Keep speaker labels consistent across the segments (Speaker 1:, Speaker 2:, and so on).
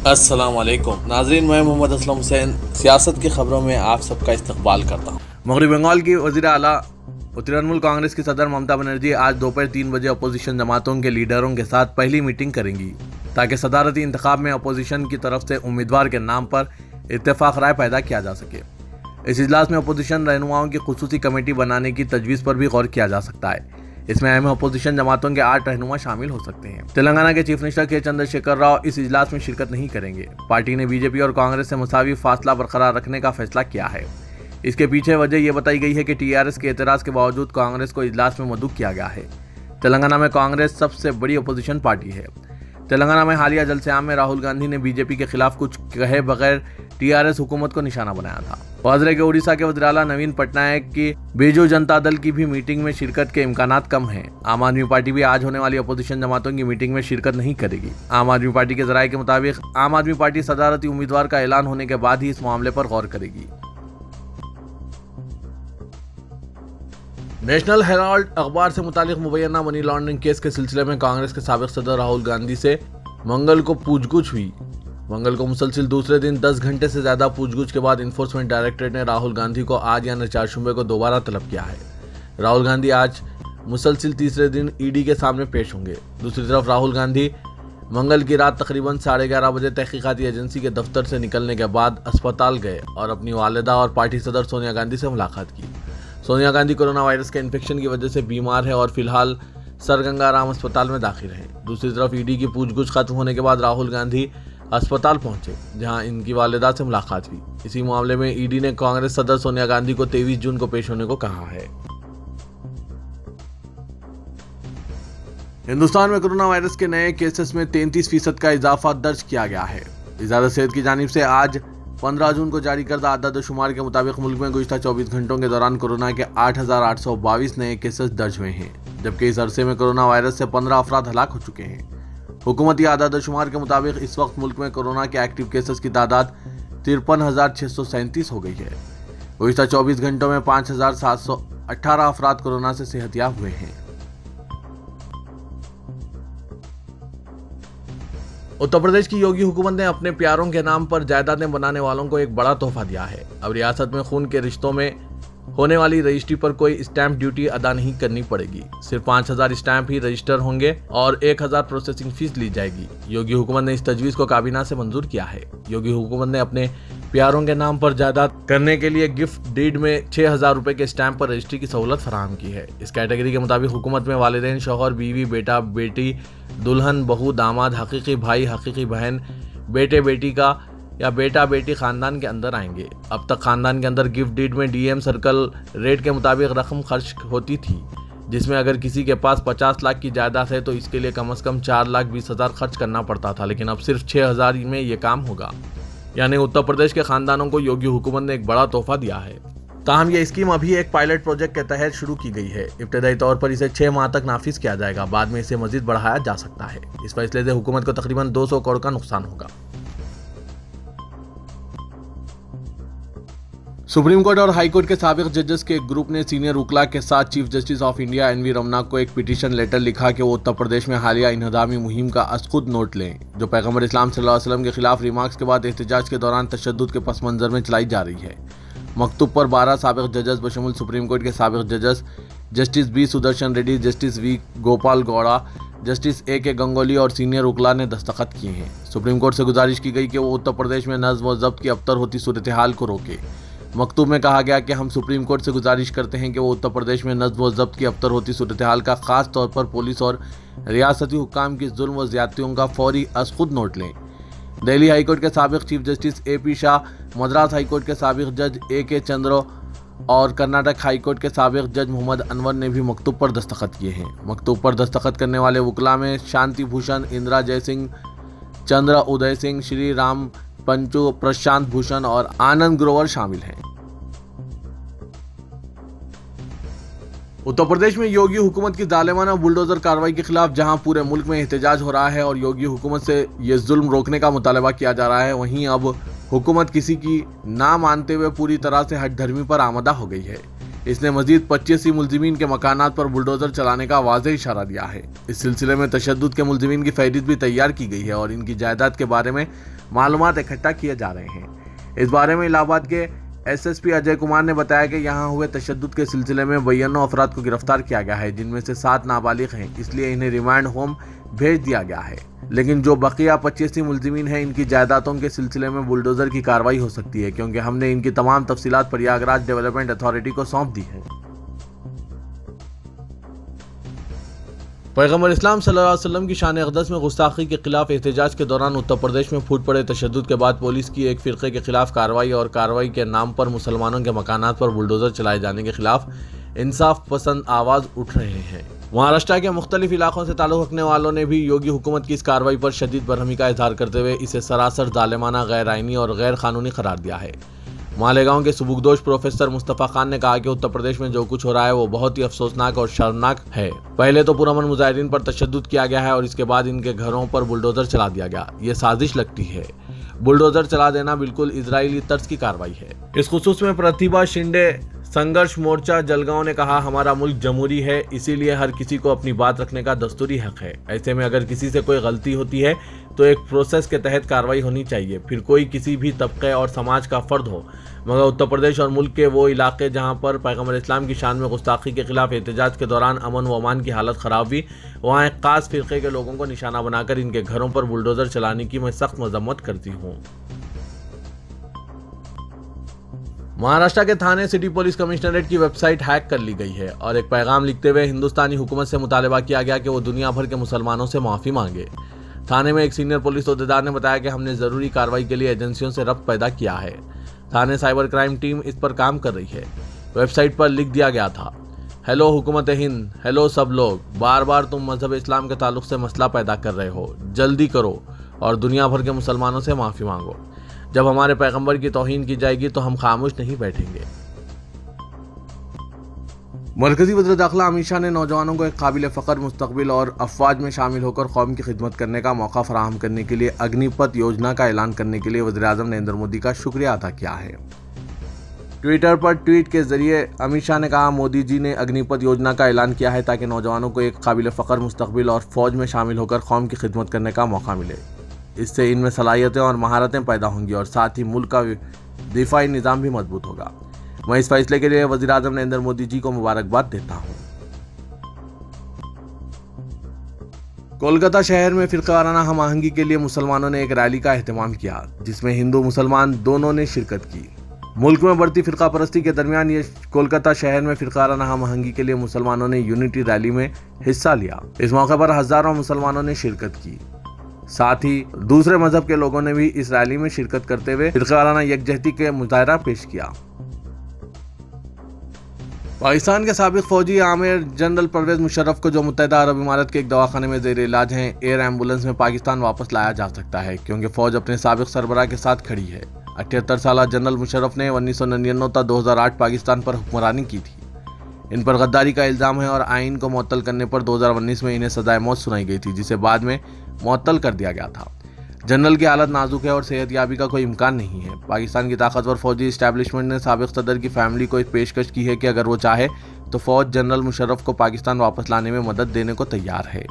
Speaker 1: अस्सलाम वालेकुम नाज़रीन, मैं मोहम्मद असलम हुसैन सियासत की खबरों में आप सबका इस्तकबाल करता हूँ। मगरबी बंगाल की वज़ीर आला तृणमूल कांग्रेस की सदर ममता बनर्जी आज दोपहर 3 बजे अपोजिशन जमातों के लीडरों के साथ पहली मीटिंग करेंगी ताकि सदारती इंतखाब में अपोजिशन की तरफ से उम्मीदवार के नाम पर इत्तेफाक राय पैदा किया जा सके। इस इजलास में अपोजिशन रहनुमाओं की खुसूसी कमेटी बनाने की तजवीज़ पर भी गौर किया जा सकता है। इसमें अहम अपोजिशन जमातों के 8 रहनुमा शामिल हो सकते हैं। तेलंगाना के चीफ मिनिस्टर के चंद्रशेखर राव इस इजलास में शिरकत नहीं करेंगे। पार्टी ने बीजेपी और कांग्रेस से मुसावी फासला बरकरार रखने का फैसला किया है। इसके पीछे वजह यह बताई गई है कि टीआरएस के एतराज़ के बावजूद कांग्रेस को इजलास में मदऊ किया गया है। तेलंगाना में कांग्रेस सबसे बड़ी अपोजिशन पार्टी है। तेलंगाना में हालिया जलसे-आम में राहुल गांधी ने बीजेपी के खिलाफ कुछ कहे बगैर टीआरएस हुकूमत को निशाना बनाया था। वाजरे के उड़ीसा के वज़ीर आला नवीन पटनायक की बीजू जनता दल की भी मीटिंग में शिरकत के इम्कानात कम हैं। आम आदमी पार्टी भी आज होने वाली अपोजिशन जमातों की मीटिंग में शिरकत नहीं करेगी। आम आदमी पार्टी के जराये के मुताबिक आम आदमी पार्टी सदारती उम्मीदवार का ऐलान होने के बाद ही इस मामले पर गौर करेगी। नेशनल हेराल्ड अखबार से मुतालिक मुबैना मनी लॉन्ड्रिंग केस के सिलसिले में कांग्रेस के साबिक सदर राहुल गांधी से मंगल को पूछगुछ हुई। मंगल को मुसलसिल दूसरे दिन 10 घंटे से ज्यादा पूछगुछ के बाद इन्फोर्समेंट डायरेक्टरेट ने राहुल गांधी को आज यानी 4 शुबे को दोबारा तलब किया है। राहुल गांधी आज मुसलसिल तीसरे दिन ईडी के सामने पेश होंगे। दूसरी तरफ राहुल गांधी मंगल की रात तकरीबन 11:30 बजे तहकीकाती एजेंसी के दफ्तर से निकलने के बाद अस्पताल गए और अपनी वालिदा और पार्टी सदर सोनिया गांधी से मुलाकात की। सोनिया गांधी कोरोना वायरस के इन्फेक्शन की वजह से बीमार है और फिलहाल सर गंगाराम अस्पताल में दाखिल हैं। दूसरी तरफ ईडी की पूछगुछ खत्म होने के बाद राहुल गांधी अस्पताल पहुंचे, जहां इनकी वालिदा से मुलाकात हुई। इसी मामले में ईडी ने कांग्रेस सदर सोनिया गांधी को 23 जून को पेश होने को कहा है। हिंदुस्तान में कोरोना वायरस के नए केसेस में 33% का इजाफा दर्ज किया गया है। वज़ारत सेहत की जानिब से आज 15 जून को जारी करदा आदाद-ओ-शुमार के मुताबिक मुल्क में गुज़िश्ता 24 घंटों के दौरान कोरोना के 8,822 नए केसेस दर्ज हुए हैं, जबकि इस अरसे में कोरोना वायरस से 15 अफराद हलाक हो चुके हैं। हुकूमती आदाद-ओ-शुमार के मुताबिक इस वक्त मुल्क में कोरोना के एक्टिव केसेस की तादाद 53,637 हो गई है। गुज़िश्ता 24 घंटों में 5,718 अफराद कोरोना से सेहतयाब हुए हैं। उत्तर प्रदेश की योगी हुकूमत ने अपने प्यारों के नाम पर जायदादें बनाने वालों को एक बड़ा तोहफा दिया है। अब रियासत में खून के रिश्तों में होने वाली रजिस्ट्री पर कोई स्टैंप ड्यूटी अदा नहीं करनी पड़ेगी। सिर्फ 5,000 स्टैंप ही रजिस्टर होंगे और 1,000 प्रोसेसिंग फीस ली जाएगी। योगी हुकूमत ने इस तजवीज़ को काबीना से मंजूर किया है। योगी हुकूमत ने अपने प्यारों के नाम पर जायदाद करने के लिए गिफ्ट डीड में 6,000 रुपए के स्टैंप पर रजिस्ट्री की सहूलत फराहम की है। इस कैटेगरी के मुताबिक हुकूमत में वालिदैन, शौहर, बीवी, बेटा, बेटी, दुल्हन, बहू, दामाद, हकीकी भाई, हकीकी बहन, बेटे बेटी का या बेटा बेटी खानदान के अंदर आएंगे। अब तक खानदान के अंदर गिफ्ट डीड में डीएम सर्कल रेट के मुताबिक रकम खर्च होती थी, जिसमें अगर किसी के पास 50 लाख की जायदाद है तो इसके लिए कम से कम 4,20,000 खर्च करना पड़ता था, लेकिन अब सिर्फ 6,000 में ये काम होगा। यानी उत्तर प्रदेश के खानदानों को योगी हुकूमत ने एक बड़ा तोहफा दिया है। ताहम यह स्कीम अभी एक पायलट प्रोजेक्ट के तहत शुरू की गई है। इब्तदाई तौर पर इसे 6 माह तक नाफिज किया जाएगा, बाद में इसे मजीद बढ़ाया जा सकता है। इस फैसले से हुकूमत को तकरीबन 200 करोड़ का नुकसान होगा। सुप्रीम कोर्ट और हाई कोर्ट के साबिक जजेस के एक ग्रुप ने सीनियर वकला के साथ chief justice of India N V Ramana को एक पिटीशन लेटर लिखा कि वो उत्तर प्रदेश में हालिया इन्हदामी मुहिम का खुद नोट लें, जो पैगम्बर इस्लाम सल्लल्लाहु अलैहि वसल्लम के खिलाफ रिमार्क्स के बाद एहतजाज के दौरान तशद्दुद के पस मंजर में चलाई जा रही है। मकतूब पर 12 साबिक जजेस बशमुल सुप्रीम कोर्ट के साबिक जजेस justice B Sudershan Reddy, justice V Gopala Gowda, justice A Ganguly और सीनियर वकला ने दस्तखत किए हैं। सुप्रीम कोर्ट से गुजारिश की गई कि वो उत्तर प्रदेश में नज़्म व ज़ब्त की अबतर होती सूरत हाल को रोके। मकतूब में कहा गया कि हम सुप्रीम कोर्ट से गुजारिश करते हैं कि वो उत्तर प्रदेश में नज़्म व ज़ब्त की अबतर होती सूरत हाल का ख़ास तौर पर पुलिस और रियासती हुक्काम की जुल्म व ज़्यादतियों का फौरी खुद नोट लें। दिल्ली हाई कोर्ट के साबिक chief justice AP Shah, Madras high court के साबिक जज AK चंद्र और कर्नाटक हाई कोर्ट के साबिक जज मोहम्मद अनवर ने भी मकतूब पर दस्तखत किए हैं। मकतूब पर दस्तखत करने वाले वकला में शांति भूषण, इंदिरा जयसिंह, चंद्र उदय सिंह, श्री राम पंचू, प्रशांत भूषण और आनंद ग्रोवर शामिल हैं। उत्तर प्रदेश में योगी हुकूमत की जालिमाना बुलडोजर कार्रवाई के खिलाफ जहां पूरे मुल्क में एहतजाज हो रहा है और योगी हुकूमत से ये जुल्म रोकने का मुतालबा किया जा रहा है, वहीं अब हुकूमत किसी की ना मानते हुए पूरी तरह से हट धर्मी पर आमदा हो गई है। इसने मजीद 25 मुलजिमीन के मकानात पर बुलडोजर चलाने का वाज़ेह इशारा दिया है। इस सिलसिले में तशद्दुद के मुलजिमीन की फहरिस्त भी तैयार की गई है और इनकी जायदाद के बारे में मालूमात इकट्ठा किए जा रहे हैं। इस बारे में इलाहाबाद के एसएसपी अजय कुमार ने बताया कि यहां हुए तशद्दुद के सिलसिले में 92 अफराद को गिरफ्तार किया गया है, जिनमें से 7 नाबालिग हैं, इसलिए इन्हें रिमांड होम भेज दिया गया है। लेकिन जो बकिया 85 मुलजिमीन हैं, इनकी जायदादों के सिलसिले में बुलडोजर की कार्रवाई हो सकती है, क्योंकि हमने इनकी तमाम तफसीलात प्रयागराज डेवलपमेंट अथॉरिटी को सौंप दी है। पैगंबर इस्लाम सल्लल्लाहु अलैहि वसल्लम की शान अक़दस में गुस्ताखी के खिलाफ एहतजाज के दौरान उत्तर प्रदेश में फूट पड़े तशद्दुद के बाद पुलिस की एक फ़िरक़े के खिलाफ कार्रवाई और कार्रवाई के नाम पर मुसलमानों के मकानात पर बुलडोज़र चलाए जाने के खिलाफ इंसाफ पसंद आवाज़ उठ रहे हैं। महाराष्ट्र के मुख्तलिफ इलाकों से ताल्लुक़ रखने वालों ने भी योगी हुकूमत की इस कार्रवाई पर शदीद बरहमी का इजहार करते हुए इसे सरासर ज़ालिमाना, गैर आइनी और गैर कानूनी करार दिया है। मालेगांव के सुबुकदोश प्रोफेसर मुस्तफ़ा खान ने कहा कि उत्तर प्रदेश में जो कुछ हो रहा है वो बहुत ही अफसोसनाक और शर्मनाक है। पहले तो पुरअमन मुजाहिरीन पर तशद्दुद किया गया है और इसके बाद इनके घरों पर बुलडोजर चला दिया गया। ये साजिश लगती है। बुलडोजर चला देना बिल्कुल इजरायली तर्ज की कार्रवाई है। इस खुसूस में प्रतिभा शिंदे संघर्ष मोर्चा जलगांव ने कहा, हमारा मुल्क जमहूरी है, इसीलिए हर किसी को अपनी बात रखने का दस्तूरी हक है। ऐसे में अगर किसी से कोई गलती होती है तो एक प्रोसेस के तहत कार्रवाई होनी चाहिए, फिर कोई किसी भी तबके और समाज का फर्द हो। मगर उत्तर प्रदेश और मुल्क के वो इलाके जहां पर पैगंबर इस्लाम की शान में गुस्ताखी के खिलाफ एहतजाज के दौरान अमन व अमान की हालत ख़राब हुई, वहाँ एक खास फ़िरक़े के लोगों को निशाना बनाकर इनके घरों पर बुलडोज़र चलाने की मैं सख्त मजम्मत करती हूँ। महाराष्ट्र के थाने सिटी पुलिस कमिश्नरेट की वेबसाइट हैक कर ली गई है और एक पैगाम लिखते हुए हिंदुस्तानी हुकूमत से मुतालबा किया गया कि वो दुनिया भर के मुसलमानों से माफ़ी मांगे। थाने में एक सीनियर पुलिस अहदेदार ने बताया कि हमने ज़रूरी कार्रवाई के लिए एजेंसियों से रब्त पैदा किया है। थाने साइबर क्राइम टीम इस पर काम कर रही है। वेबसाइट पर लिख दिया गया था, हेलो हुकूमत हिंद, हेलो सब लोग, बार बार तुम मजहब इस्लाम के ताल्लुक से मसला पैदा कर रहे हो, जल्दी करो और दुनिया भर के मुसलमानों से माफ़ी मांगो। जब हमारे पैगंबर की तौहीन की जाएगी तो हम खामोश नहीं बैठेंगे। मरकजी वज़ीर दाखिला अमित शाह ने नौजवानों को एक काबिल फ़ख्र मुस्तक़बिल और अफ़वाज में शामिल होकर कौम की खिदमत करने का मौका फराहम करने के लिए अग्निपथ योजना का ऐलान करने के लिए वज़ीर आज़म नरेंद्र मोदी का शुक्रिया अदा किया है। ट्विटर पर ट्वीट के जरिए अमित शाह ने कहा, मोदी जी ने अग्निपथ योजना का ऐलान किया है ताकि नौजवानों को एक काबिल फ़ख्र मुस्तक़बिल और फ़ौज में शामिल होकर कौम की खिदमत करने का मौका मिले। इससे इनमें सलाहियतें और महारतें पैदा होंगी और साथ ही मुल्क का दिफाई निज़ाम भी मजबूत होगा। मैं इस फैसले के लिए वज़ीर आज़म नरेंद्र मोदी जी को मुबारकबाद देता हूँ। कोलकाता शहर में फ़िरक़ावाराना हम आहंगी के लिए मुसलमानों ने एक रैली का एहतमाम किया, जिसमें हिंदू मुसलमान दोनों ने शिरकत की। मुल्क में बढ़ती फ़िरक़ा परस्ती के दरमियान ये कोलकाता शहर में फ़िरक़ावाराना हम आहंगी के लिए मुसलमानों ने यूनिटी रैली में हिस्सा लिया। इस मौके पर हज़ारों मुसलमानों ने शिरकत की। साथ ही दूसरे मजहब के लोगों ने भी इस रैली में शिरकत करते हुए फ़िरक़ावाराना यकजहती के मुजाहरा पेश किया। पाकिस्तान के साबिक़ फौजी आमिर जनरल परवेज़ मुशर्रफ को, जो मुत्तहिदा अरब इमारात के एक दवाखाने में ज़ेर इलाज हैं, एयर एम्बुलेंस में पाकिस्तान वापस लाया जा सकता है, क्योंकि फ़ौज अपने साबिक़ सरबराह के साथ खड़ी है। 78 साला जनरल मुशर्रफ ने 1999 तक 2008 पाकिस्तान पर हुक्मरानी की थी। इन पर गद्दारी का इल्ज़ाम है और आइन को मुअत्तल करने पर 2019 में इन्हें सज़ाए मौत सुनाई गई थी, जिसे बाद में मुअत्तल कर दिया गया था। जनरल की हालत नाजुक है और सेहतयाबी का कोई इम्कान नहीं है। पाकिस्तान की ताकतवर फौजी इस्टेब्लिशमेंट ने साबिक़ सदर की फैमिली को एक पेशकश की है कि अगर वो चाहे तो फ़ौज जनरल मुशर्रफ को पाकिस्तान वापस लाने में मदद देने को तैयार है।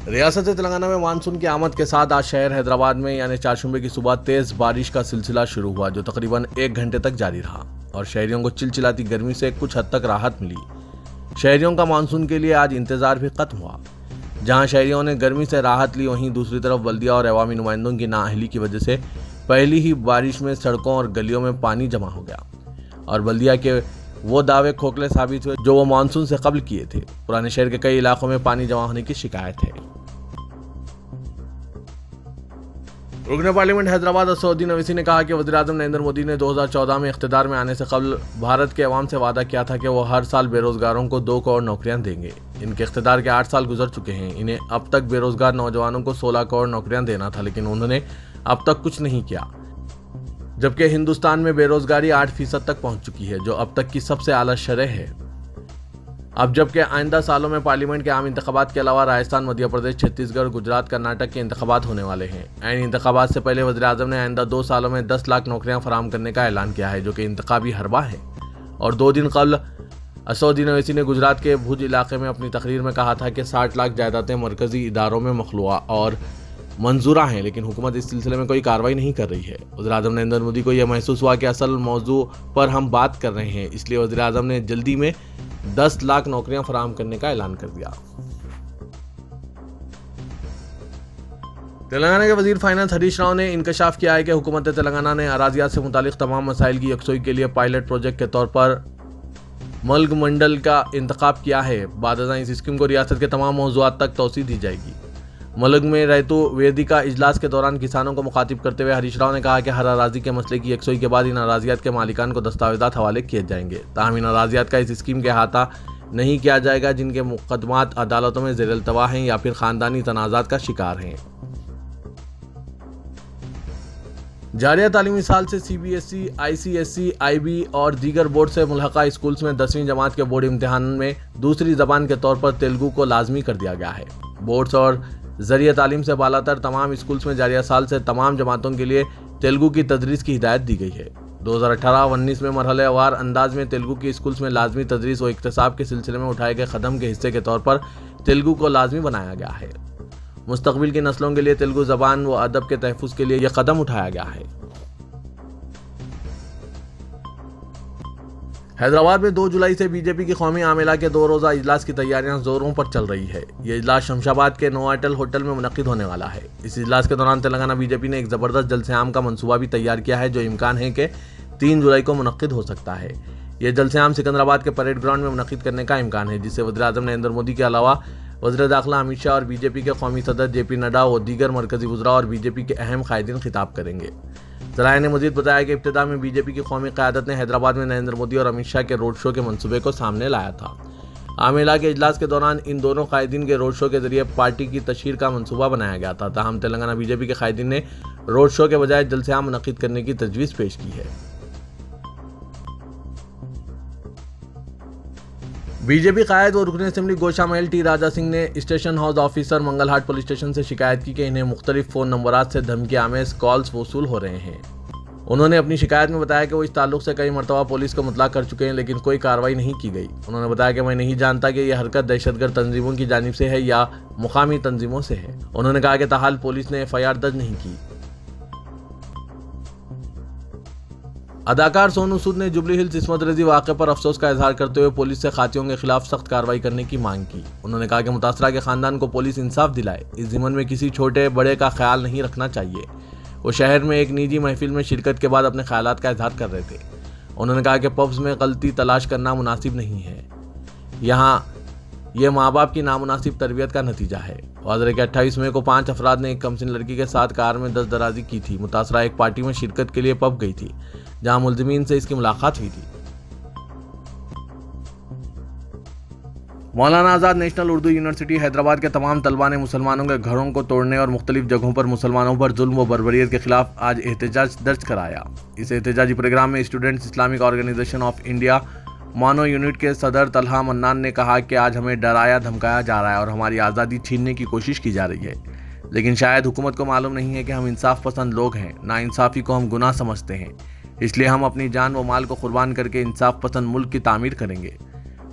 Speaker 1: रियासत तेलंगाना में मानसून की आमद के साथ आज शहर हैदराबाद में यानी चारशंबे की सुबह तेज़ बारिश का सिलसिला शुरू हुआ, जो तकरीबन 1 घंटे तक जारी रहा और शहरियों को चिलचिलाती गर्मी से कुछ हद तक राहत मिली। शहरियों का मानसून के लिए आज इंतज़ार भी ख़त्म हुआ। जहां शहरियों ने गर्मी से राहत ली, वहीं दूसरी तरफ बल्दिया और अवामी नुमाइंदों की नाअहली की वजह से पहली ही बारिश में सड़कों और गलियों में पानी जमा हो गया और बल्दिया के वो दावे खोखले साबित हुए जो वो मानसून से कबल किए थे। पुराने शहर के कई इलाकों में पानी जमा होने की शिकायत है। रुकन पार्लियामेंट हैदराबाद असदुद्दीन ओवैसी ने कहा कि वज़ीर आज़म नरेंद्र मोदी ने 2014 में इख्तिदार में आने से कबल भारत के अवाम से वादा किया था कि वो हर साल बेरोजगारों को 2 करोड़ नौकरियां देंगे। इनके इख्तिदार के 8 साल गुजर चुके हैं। इन्हें अब तक बेरोजगार नौजवानों को 16 करोड़ नौकरियां देना था, लेकिन उन्होंने अब तक कुछ नहीं किया, जबकि हिंदुस्तान में बेरोजगारी 8% तक पहुंच चुकी है, जो अब तक की सबसे आला शरह है। अब जबकि आइंदा सालों में पार्लियामेंट के आम इंतखाबात के अलावा राजस्थान, मध्य प्रदेश, छत्तीसगढ़, गुजरात, कर्नाटक के इंतखाबात होने वाले हैं। ऐन इंतखाबात से पहले वज़ीर आज़म ने आइंदा 2 सालों में 10 लाख नौकरियां फराहम करने का ऐलान किया है, जो कि इंतखाबी हरबा है। और 2 दिन कबल असौद्दीन ओवैसी ने गुजरात के भुज इलाके में अपनी तकरीर में कहा था कि 60 लाख जायदादें मरकजी इदारों में मखलूआ और मंजूरा हैं, लेकिन हुकूमत इस सिलसिले में कोई कार्रवाई नहीं कर रही है। वज़ीर-ए-आज़म नरेंद्र मोदी को यह महसूस हुआ कि असल मौजू पर हम बात कर रहे हैं, इसलिए वज़ीर-ए-आज़म ने जल्दी में 10 लाख नौकरियां फराहम करने का ऐलान कर दिया। तेलंगाना के वजीर फाइनेंस हरीश राव ने इंकशाफ किया है कि हुकूमत तेलंगाना ने अराजियात से मुतालिक तमाम मसाइल की यकसुई के लिए पायलट प्रोजेक्ट के तौर पर मल्क मंडल का इंतखाब किया है। बाद इस स्कीम को रियासत के तमाम मौज़ूआत तक तोसी दी जाएगी। मलक में रैतु वेदिका इजलास के दौरान किसानों को मुखातिब करते हुए हरीश राव ने कहा कि हर अराजी के मसले की यकसुई के बाद इन अराजियात के मालिकान को दस्तावेजात हवाले किए जाएंगे। ताहम इन अराजियात का इस स्कीम के अहाता नहीं किया जाएगा जिनके मुकदमात अदालतों में ज़ेर अल्तवा हैं या फिर ख़ानदानी तनाज़ात का शिकार हैं। जारिया तालीमी साल से CBSE, ICSE, IB और दीगर बोर्ड से मुल्हका स्कूल्स में 10वीं जमात के बोर्ड इम्तिहान में दूसरी ज़बान के तौर पर तेलुगु को लाजमी कर दिया गया है। बोर्ड्स और ज़रिया तालीम से बालातर तमाम स्कूल्स में जारिया साल से तमाम जमातों के लिए तेलुगु की तदरीस की हिदायत दी गई है। 2018-19 में मरहलेवार अंदाज में तेलुगु की स्कूल्स में लाजमी तदरीस व इक्तिसाब के सिलसिले में उठाए गए कदम के हिस्से के तौर पर तेलुगु को लाजमी बनाया गया है। मुस्तकबिल की नस्लों के लिए तेलुगु ज़बान व अदब के तहफ़्फ़ुज़ के लिए यह कदम उठाया गया है। हैदराबाद में 2 जुलाई से बीजेपी की कौमी आमिला के 2 रोज़ा इजलास की तैयारियां जोरों पर चल रही है। ये इजलास शमशाबाद के नोवाटेल होटल में मुनक़िद होने वाला है। इस इजलास के दौरान तेलंगाना बीजेपी ने एक ज़बरदस्त जलसे-आम का मंसूबा भी तैयार किया है, जो इम्कान है कि 3 जुलाई को मुनक़िद हो सकता है। यह जलसे-आम सिकंदराबाद के परेड ग्राउंड में मुनक़िद करने का इम्कान है, जिससे वज़ीर-ए-आज़म नरेंद्र मोदी के अलावा वज़ीर दाखिला अमित शाह और बीजेपी के कौमी सदर JP नड्डा व दीगर मरकजी वज़रा और बीजेपी के अहम कायदीन खिताब करेंगे। ज़राए ने मज़ीद बताया कि इब्तिदा में बीजेपी की कौमी क़यादत ने हैदराबाद में नरेंद्र मोदी और अमित शाह के रोड शो के मंसूबे को सामने लाया था। आमिला के इजलास के दौरान इन दोनों कायदीन के रोड शो के जरिए पार्टी की तशहीर का मंसूबा बनाया गया था। ताहम तेलंगाना बीजेपी के कायदीन ने रोड शो के बजाय जलसे-आम मुनक़िद करने की तजवीज़ पेश की है। बीजेपी कायद व रुकन असेंबली गोशा महल T राजा सिंह ने station house officer Mangalhat police station से शिकायत की कि इन्हें मुख्तलिफ फ़ोन नंबरात से धमकी आमेज कॉल्स वसूल हो रहे हैं। उन्होंने अपनी शिकायत में बताया कि वो इस ताल्लुक से कई मरतबा पुलिस को मुतला कर चुके हैं, लेकिन कोई कार्रवाई नहीं की गई। उन्होंने बताया कि मैं नहीं जानता कि यह हरकत दहशतगर्द तंजीमों की जानिब से है या मुकामी तंजीमों से है। उन्होंने कहा कि ताहाल पुलिस ने FIR दर्ज नहीं की। अदाकार सोनू सूद ने जुबली हिल्स इस्मत रेजी वाक़े पर अफसोस का इजहार करते हुए पुलिस से खातियों के खिलाफ सख्त कार्रवाई करने की मांग की। उन्होंने कहा कि मुतासरा के खानदान को पुलिस इंसाफ दिलाए, इस ज़िम्मन में किसी छोटे बड़े का ख्याल नहीं रखना चाहिए। वो शहर में एक निजी महफिल में शिरकत के बाद अपने ख्यालात का इजहार कर रहे थे। उन्होंने कहा कि पब्स में गलती तलाश करना मुनासिब नहीं है, यहाँ यह माँ बाप की नामुनासिब तरबियत का नतीजा है। वाज़ेह है कि 28 मई को 5 अफराद ने एक कमसिन लड़की के साथ कार में दस्तदराजी की थी। मुतासरा एक पार्टी में शिरकत के लिए पब गई थी, जहां मुल्ज़िमीन से इसकी मुलाकात हुई थी। मौलाना आज़ाद नेशनल उर्दू यूनिवर्सिटी हैदराबाद के तमाम तलबा ने मुसलमानों के घरों को तोड़ने और मुख्तलिफ जगहों पर मुसलमानों पर जुल्म व बर्बरियत के खिलाफ आज एहतजाज दर्ज कराया। इस एहतजाजी प्रोग्राम में students Islamic organisation of India MANUU unit के सदर तलहा मन्नान ने कहा कि आज हमें डराया धमकाया जा रहा है और हमारी आज़ादी छीनने की कोशिश की जा रही है, लेकिन शायद हुकूमत को मालूम नहीं है कि हम इंसाफ पसंद लोग हैं। नाइंसाफ़ी को हम गुनाह समझते हैं, इसलिए हम अपनी जान व माल को कुर्बान करके इंसाफ पसंद मुल्क की तामीर करेंगे।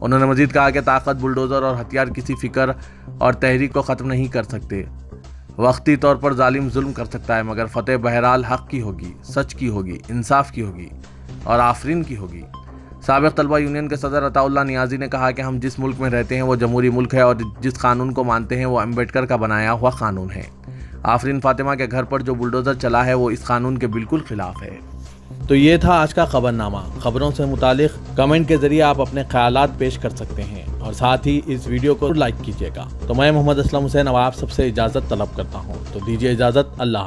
Speaker 1: उन्होंने मजीद कहा कि ताकत, बुलडोज़र और हथियार किसी फ़िक्र और तहरीक को ख़त्म नहीं कर सकते। वक्ती तौर पर जालिम जुल्म कर सकता है, मगर फ़तेह बहरहाल हक़ की होगी, सच की होगी, इंसाफ की होगी और आफरीन की होगी। साबिक़ तलबा यूनियन के सदर अताउल्लाह नियाज़ी ने कहा कि हम जिस मुल्क में रहते हैं वो जमहूरी मुल्क है और जिस कानून को मानते हैं वो अम्बेडकर का बनाया हुआ कानून है। आफरीन फातिमा के घर पर जो बुलडोज़र चला है वो इस कानून के बिल्कुल खिलाफ है। तो ये था आज का खबरनामा। खबरों से मुतालिक कमेंट के जरिए आप अपने ख्यालात पेश कर सकते हैं और साथ ही इस वीडियो को लाइक कीजिएगा। तो मैं मोहम्मद असलम हुसैन अब आप सबसे इजाज़त तलब करता हूँ, तो दीजिए इजाज़त। अल्लाह।